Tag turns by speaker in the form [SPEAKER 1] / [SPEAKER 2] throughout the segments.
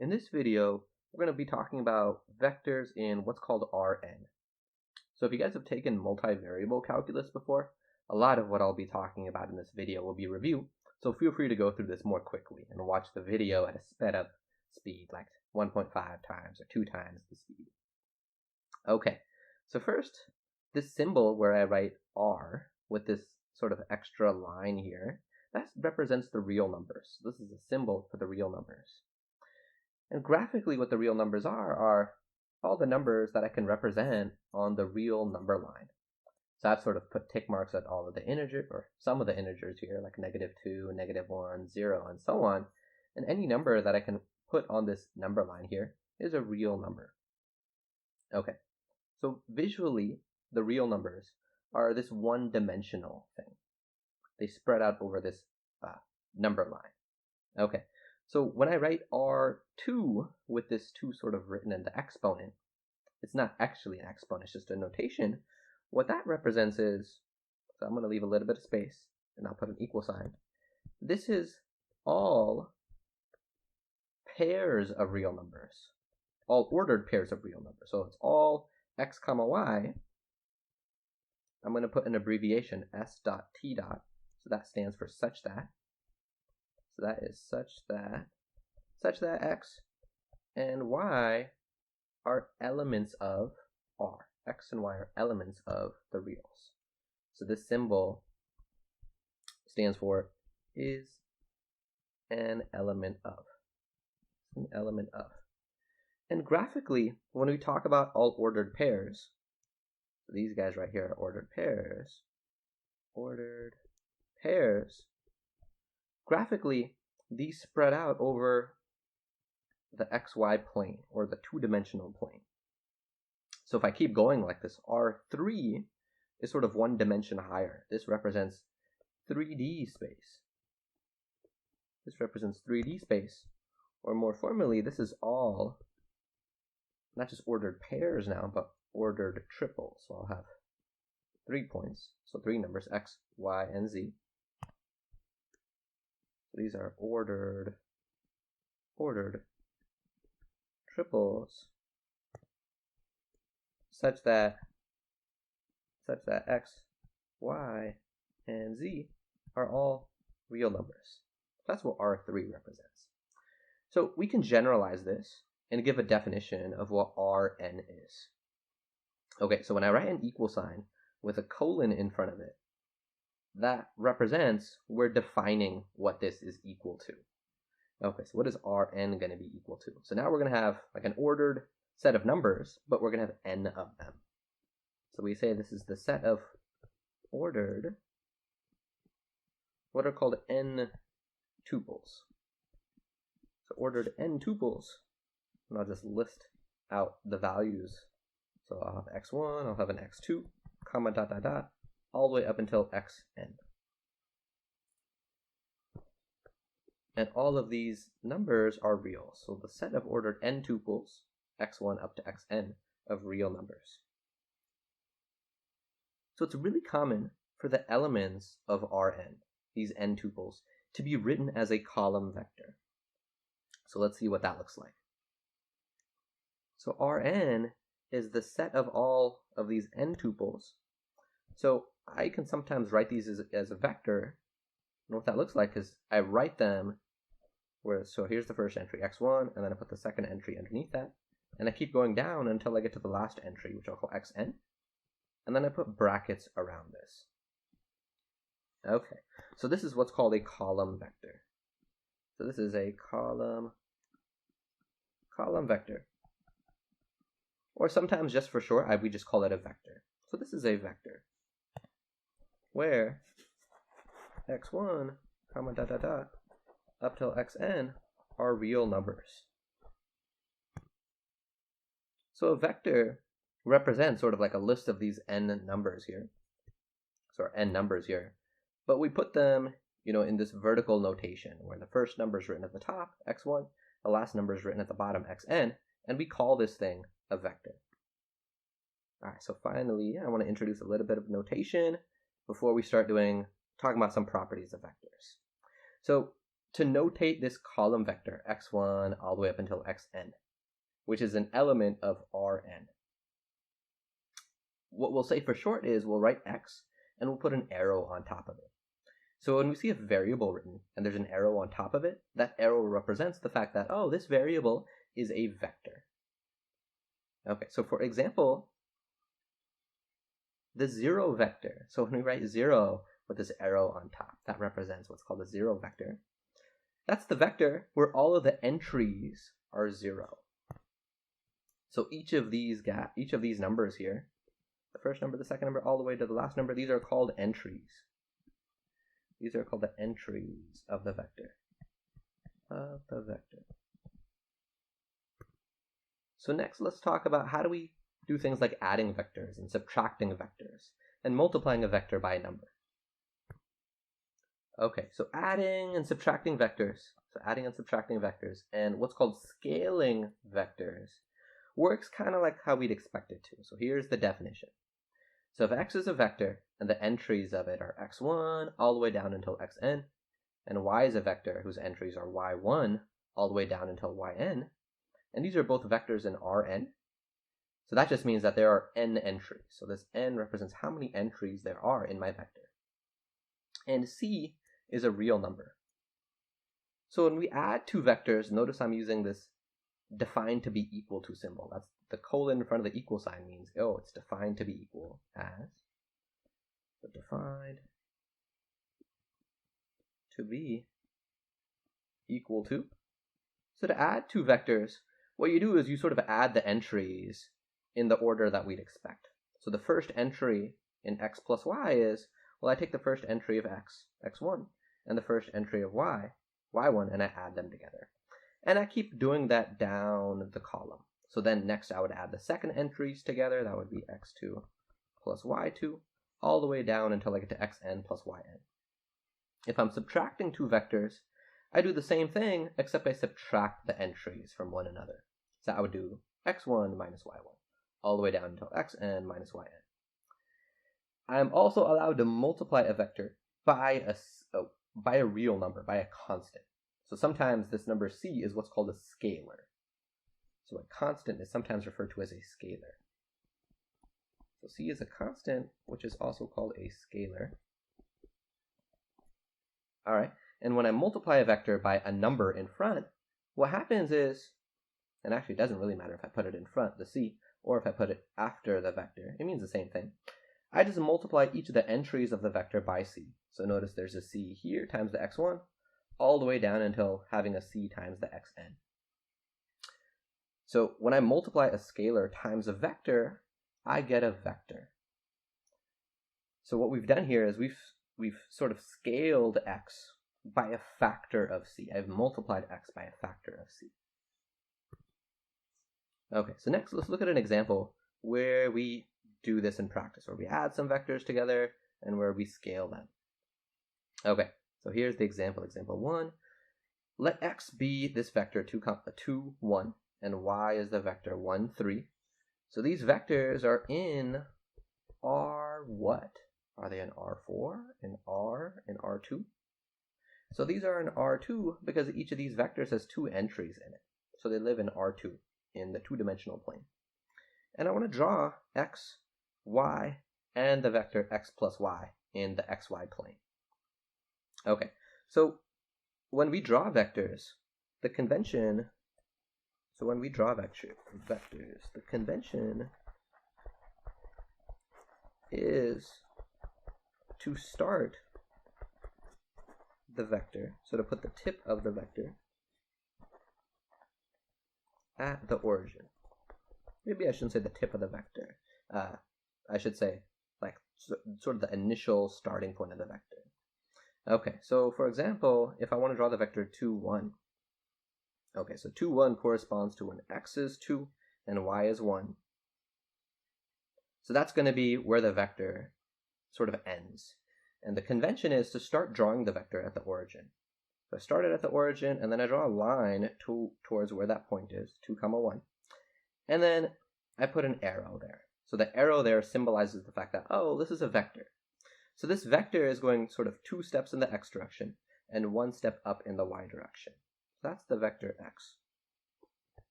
[SPEAKER 1] In this video, we're going to be talking about vectors in what's called Rn. So if you guys have taken multivariable calculus before, a lot of what I'll be talking about in this video will be review, so feel free to go through this more quickly and watch the video at a sped up speed, like 1.5 times or 2 times the speed. Okay, so first, this symbol where I write R with this sort of extra line here, that represents the real numbers. This is a symbol for the real numbers. And graphically, what the real numbers are all the numbers that I can represent on the real number line. So I've sort of put tick marks at all of the integers, or some of the integers here, like -2, -1, 0, and so on. And any number that I can put on this number line here is a real number. Okay, so visually, the real numbers are this one-dimensional thing. They spread out over this number line. Okay, so when I write R2 with this 2 sort of written in the exponent, it's not actually an exponent, it's just a notation. What that represents is, so I'm going to leave a little bit of space, and I'll put an equal sign. This is all pairs of real numbers, all ordered pairs of real numbers. So it's all x comma y. I'm going to put an abbreviation, s dot t dot, so that stands for such that. So that is such that x and y are elements of R. X and y are elements of the reals. So this symbol stands for is an element of. An element of. And graphically, when we talk about all ordered pairs, so these guys right here are ordered pairs. Ordered pairs. Graphically, these spread out over the xy plane, or the two-dimensional plane. So if I keep going like this, R3 is sort of one dimension higher. This represents 3D space. This represents 3D space. Or more formally, this is all, not just ordered pairs now, but ordered triples. So I'll have 3 points, so 3 numbers, x, y, and z. So these are ordered triples such that x, y, and z are all real numbers. That's what R3 represents. So we can generalize this and give a definition of what Rn is. Okay, so when I write an equal sign with a colon in front of it, that represents we're defining what this is equal to. Okay, so what is Rn going to be equal to? So now we're going to have like an ordered set of numbers, but we're going to have n of them. So we say this is the set of ordered, what are called n tuples. So ordered n tuples, and I'll just list out the values. So I'll have x1, I'll have an x2, comma dot dot dot, all the way up until xn. And all of these numbers are real. So the set of ordered n tuples, x1 up to xn, of real numbers. So it's really common for the elements of Rn, these n tuples, to be written as a column vector. So let's see what that looks like. So Rn is the set of all of these n tuples. So I can sometimes write these as a vector. And what that looks like is I write them so here's the first entry, x1, and then I put the second entry underneath that, and I keep going down until I get to the last entry, which I'll call xn, and then I put brackets around this. Okay, so this is what's called a column vector. So this is a column vector. Or sometimes just for short, we just call it a vector. So this is a vector where x1, comma dot dot dot, up till xn are real numbers. So a vector represents sort of like a list of these n numbers here. So our n numbers here. But we put them, in this vertical notation where the first number is written at the top, x1, the last number is written at the bottom, xn, and we call this thing a vector. All right, so finally, I want to introduce a little bit of notation before we start talking about some properties of vectors. So to notate this column vector, x1 all the way up until xn, which is an element of Rn. What we'll say for short is we'll write x and we'll put an arrow on top of it. So when we see a variable written and there's an arrow on top of it, that arrow represents the fact that, oh, this variable is a vector. Okay, so for example, the 0 vector. So when we write 0 with this arrow on top, that represents what's called a 0 vector. That's the vector where all of the entries are 0. So each of these numbers here, the first number, the second number, all the way to the last number, these are called entries. These are called the entries of the vector. So next, let's talk about how do we do things like adding vectors and subtracting vectors and multiplying a vector by a number. Okay, so adding and subtracting vectors. And what's called scaling vectors works kind of like how we'd expect it to. So here's the definition. So if x is a vector and the entries of it are x1 all the way down until xn, and y is a vector whose entries are y1 all the way down until yn, and these are both vectors in Rn, so that just means that there are n entries. So this n represents how many entries there are in my vector. And c is a real number. So when we add two vectors, notice I'm using this defined to be equal to symbol. That's the colon in front of the equal sign means, oh, it's defined to be equal as, but defined to be equal to. So to add two vectors, what you do is you sort of add the entries in the order that we'd expect. So the first entry in x plus y is, well, I take the first entry of x, x1, and the first entry of y, y1, and I add them together. And I keep doing that down the column. So then next I would add the second entries together. That would be x2 plus y2, all the way down until I get to xn plus yn. If I'm subtracting two vectors, I do the same thing, except I subtract the entries from one another. So I would do x1 minus y1, all the way down until xn minus yn. I'm also allowed to multiply a vector by a real number, by a constant. So sometimes this number c is what's called a scalar. So a constant is sometimes referred to as a scalar. So c is a constant, which is also called a scalar. All right, and when I multiply a vector by a number in front, what happens is, and actually it doesn't really matter if I put it in front, the c, or if I put it after the vector, it means the same thing. I just multiply each of the entries of the vector by c. So notice there's a c here times the x1, all the way down until having a c times the xn. So when I multiply a scalar times a vector, I get a vector. So what we've done here is we've sort of scaled x by a factor of c. I've multiplied x by a factor of c. Okay, so next let's look at an example where we do this in practice, where we add some vectors together and where we scale them. Okay, so here's the example. Example 1. Let x be this vector 2, 1, and y is the vector 1, 3. So these vectors are in R what? Are they in R4, in R, in R2? So these are in R2 because each of these vectors has two entries in it. So they live in R2, in the two-dimensional plane. And I want to draw x, y, and the vector x plus y in the xy plane. Okay, so when we draw vectors, the convention, the convention is to start the vector, so to put the tip of the vector at the origin. Maybe I shouldn't say the tip of the vector. I should say like sort of the initial starting point of the vector. Okay, so for example, if I want to draw the vector 2, 1. Okay, so 2, 1 corresponds to when x is 2 and y is 1. So that's going to be where the vector sort of ends. And the convention is to start drawing the vector at the origin. So I start it at the origin, and then I draw a line towards where that point is, 2, 1. And then I put an arrow there. So the arrow there symbolizes the fact that, oh, this is a vector. So this vector is going sort of 2 steps in the x direction and one step up in the y direction. That's the vector x.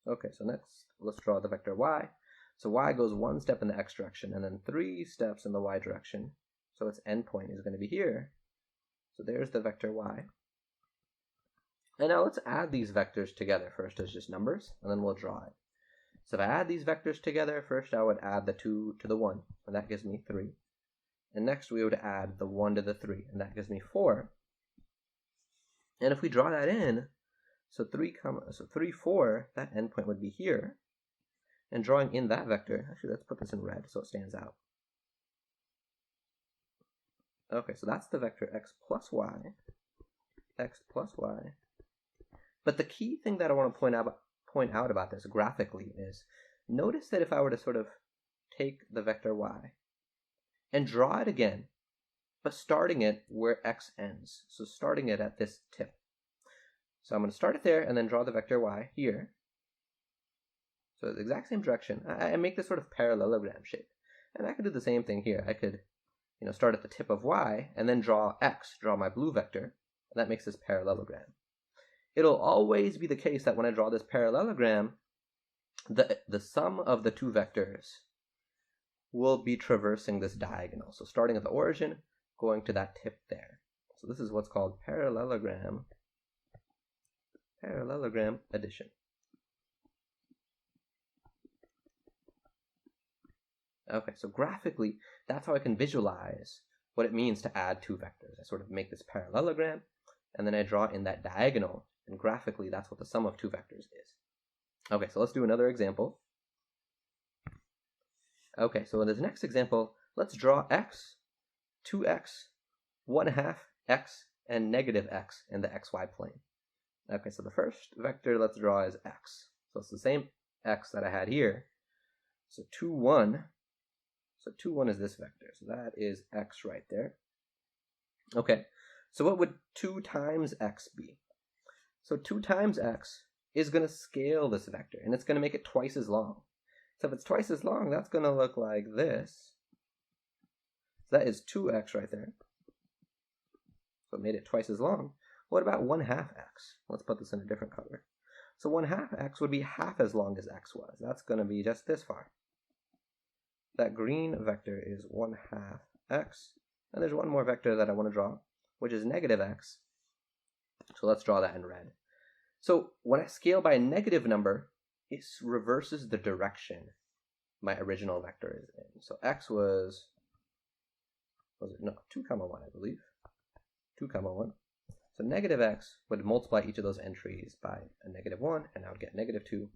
[SPEAKER 1] Okay, so next let's draw the vector y. So y goes one step in the x direction and then 3 steps in the y direction. So its endpoint is going to be here. So there's the vector y. And now let's add these vectors together first as just numbers, and then we'll draw it. So if I add these vectors together, first I would add the 2 to the 1, and that gives me 3. And next we would add the 1 to the 3, and that gives me 4. And if we draw that in, so 3, 4, that endpoint would be here. And drawing in that vector, actually let's put this in red so it stands out. Okay, so that's the vector x plus y. But the key thing that I want to point out about this graphically is, notice that if I were to sort of take the vector y and draw it again, but starting it where x ends, so starting it at this tip. So I'm going to start it there and then draw the vector y here. So the exact same direction. I make this sort of parallelogram shape. And I could do the same thing here. I could, start at the tip of y and then draw x, draw my blue vector, and that makes this parallelogram. It'll always be the case that when I draw this parallelogram, the sum of the two vectors will be traversing this diagonal. So starting at the origin, going to that tip there. So this is what's called parallelogram addition. Okay, so graphically, that's how I can visualize what it means to add two vectors. I sort of make this parallelogram, and then I draw in that diagonal, and graphically, that's what the sum of two vectors is. Okay, so let's do another example. Okay, so in this next example, let's draw x, 2x, 1/2 x, and negative x in the xy plane. Okay, so the first vector let's draw is x. So it's the same x that I had here. So 2, 1. So 2, 1 is this vector. So that is x right there. Okay, so what would 2 times x be? So 2 times x is going to scale this vector, and it's going to make it twice as long. So if it's twice as long, that's going to look like this. So that is 2x right there. So it made it twice as long. What about 1/2 x? Let's put this in a different color. So 1/2 x would be half as long as x was. That's going to be just this far. That green vector is 1/2 x. And there's one more vector that I want to draw, which is negative x. So let's draw that in red. So when I scale by a negative number, it reverses the direction my original vector is in. So x was it? No, 2, 1, I believe. 2, 1. So negative x would multiply each of those entries by a -1, and I would get -2,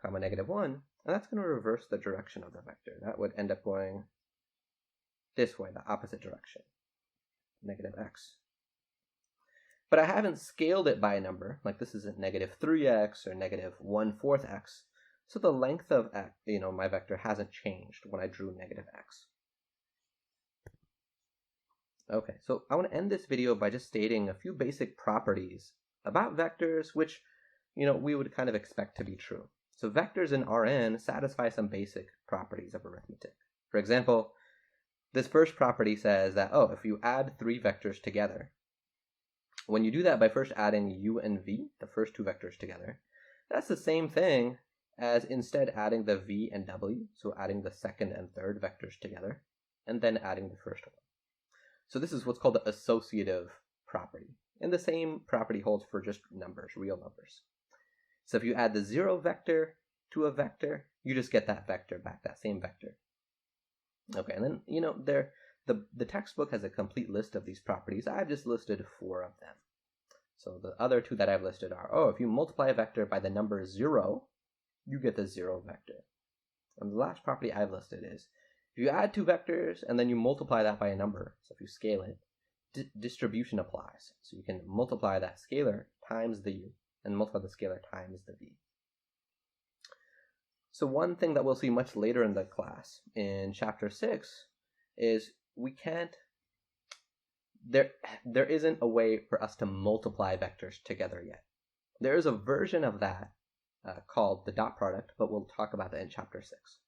[SPEAKER 1] -1, and that's going to reverse the direction of the vector. That would end up going this way, the opposite direction, -x. But I haven't scaled it by a number, like this isn't -3x or -1/4 x, so the length of x, my vector hasn't changed when I drew -x. Okay, so I want to end this video by just stating a few basic properties about vectors, which, we would kind of expect to be true. So vectors in Rn satisfy some basic properties of arithmetic. For example, this first property says that, if you add 3 vectors together, when you do that by first adding u and v, the first 2 vectors together, that's the same thing as instead adding the v and w, so adding the second and third vectors together, and then adding the first one. So this is what's called the associative property. And the same property holds for just numbers, real numbers. So if you add the 0 vector to a vector, you just get that vector back, that same vector. Okay, and then, the textbook has a complete list of these properties. I've just listed 4 of them. So the other 2 that I've listed are, if you multiply a vector by the number 0, you get the 0 vector. And the last property I've listed is, if you add 2 vectors and then you multiply that by a number, so if you scale it, distribution applies. So you can multiply that scalar times the u and multiply the scalar times the v. So one thing that we'll see much later in the class, in chapter 6, is there isn't a way for us to multiply vectors together yet. There is a version of that called the dot product, but we'll talk about that in chapter 6.